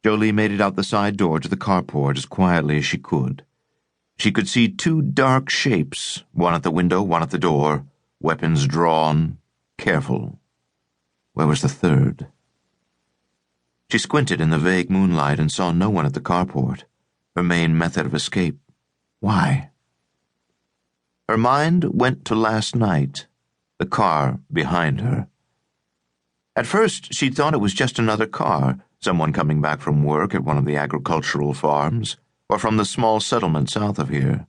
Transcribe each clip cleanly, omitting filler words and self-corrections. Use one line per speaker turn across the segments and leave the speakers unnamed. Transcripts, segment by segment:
Jolie made it out the side door to the carport as quietly as she could. She could see two dark shapes, one at the window, one at the door, weapons drawn, careful. Where was the third? She squinted in the vague moonlight and saw no one at the carport, her main method of escape. Why? Her mind went to last night, the car behind her. At first, she'd thought it was just another car, someone coming back from work at one of the agricultural farms, or from the small settlement south of here.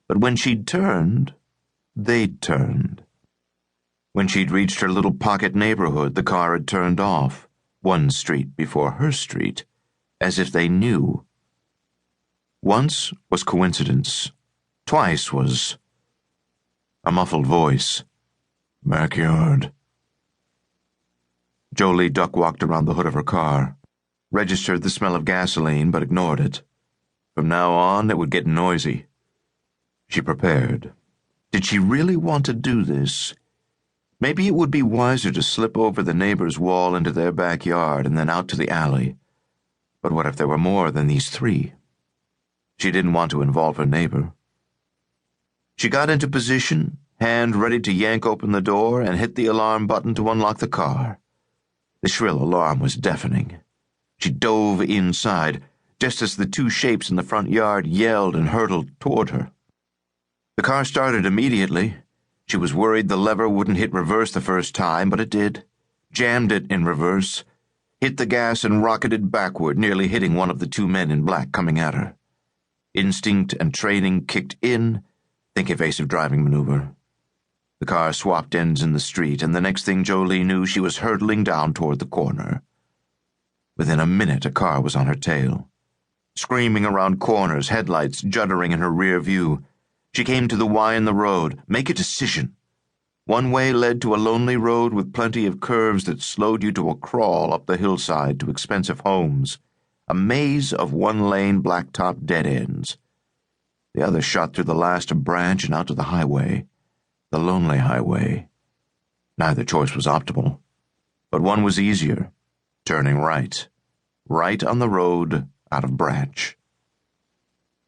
But when she'd turned, they'd turned. When she'd reached her little pocket neighborhood, the car had turned off, one street before her street, as if they knew. Once was coincidence. Twice was a muffled voice. Backyard. Jolie duck-walked around the hood of her car, registered the smell of gasoline but ignored it. From now on, it would get noisy. She prepared. Did she really want to do this? Maybe it would be wiser to slip over the neighbor's wall into their backyard and then out to the alley. But what if there were more than these three? She didn't want to involve her neighbor. She got into position, hand ready to yank open the door, and hit the alarm button to unlock the car. The shrill alarm was deafening. She dove inside, just as the two shapes in the front yard yelled and hurtled toward her. The car started immediately. She was worried the lever wouldn't hit reverse the first time, but it did. Jammed it in reverse, hit the gas and rocketed backward, nearly hitting one of the two men in black coming at her. Instinct and training kicked in. Think evasive driving maneuver. The car swapped ends in the street, and the next thing Jolie knew, she was hurtling down toward the corner. Within a minute, a car was on her tail. Screaming around corners, headlights juddering in her rear view. She came to the Y in the road. Make a decision. One way led to a lonely road with plenty of curves that slowed you to a crawl up the hillside to expensive homes. A maze of one-lane blacktop dead ends. The other shot through the last branch and out to the highway. The lonely highway. Neither choice was optimal, but one was easier. Turning right. Right on the road, out of branch.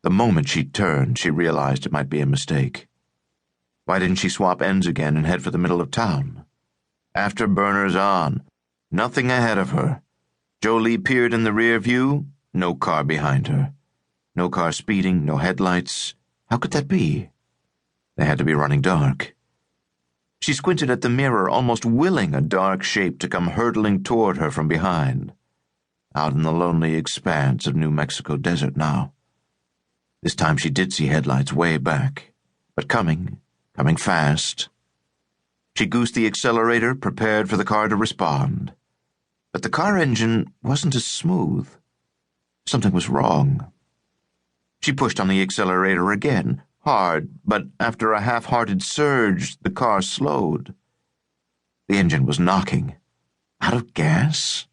The moment she turned, she realized it might be a mistake. Why didn't she swap ends again and head for the middle of town? Afterburners on. Nothing ahead of her. Jolie peered in the rear view. No car behind her. No car speeding, no headlights. How could that be? They had to be running dark. She squinted at the mirror, almost willing a dark shape to come hurtling toward her from behind. Out in the lonely expanse of New Mexico desert now. This time she did see headlights way back, but coming fast. She goosed the accelerator, prepared for the car to respond. But the car engine wasn't as smooth. Something was wrong. She pushed on the accelerator again, hard, but after a half-hearted surge, the car slowed. The engine was knocking. Out of gas?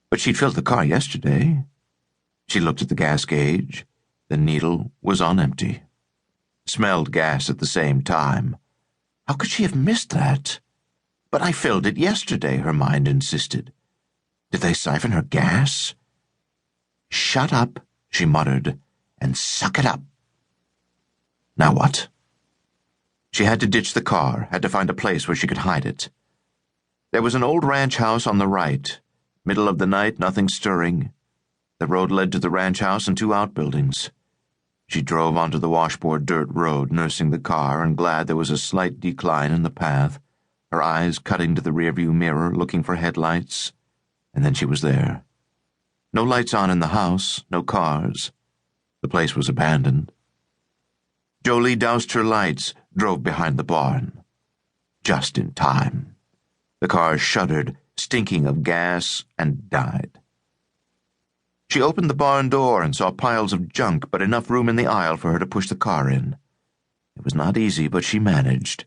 But she'd filled the car yesterday. She looked at the gas gauge. The needle was on empty. Smelled gas at the same time. How could she have missed that? But I filled it yesterday, her mind insisted. Did they siphon her gas? Shut up, she muttered, and suck it up. Now what? She had to ditch the car, had to find a place where she could hide it. There was an old ranch house on the right. Middle of the night, nothing stirring. The road led to the ranch house and two outbuildings. She drove onto the washboard dirt road, nursing the car and glad there was a slight decline in the path, her eyes cutting to the rearview mirror, looking for headlights. And then she was there. No lights on in the house, no cars. The place was abandoned. Jolie doused her lights, drove behind the barn. Just in time. The car shuddered, stinking of gas, and died. She opened the barn door and saw piles of junk, but enough room in the aisle for her to push the car in. It was not easy, but she managed.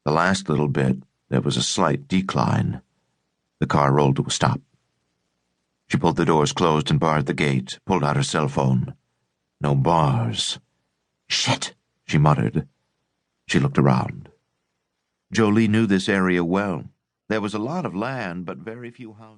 The last little bit, there was a slight decline. The car rolled to a stop. She pulled the doors closed and barred the gate, pulled out her cell phone. No bars. Shit, she muttered. She looked around. Jolie knew this area well. There was a lot of land, but very few houses.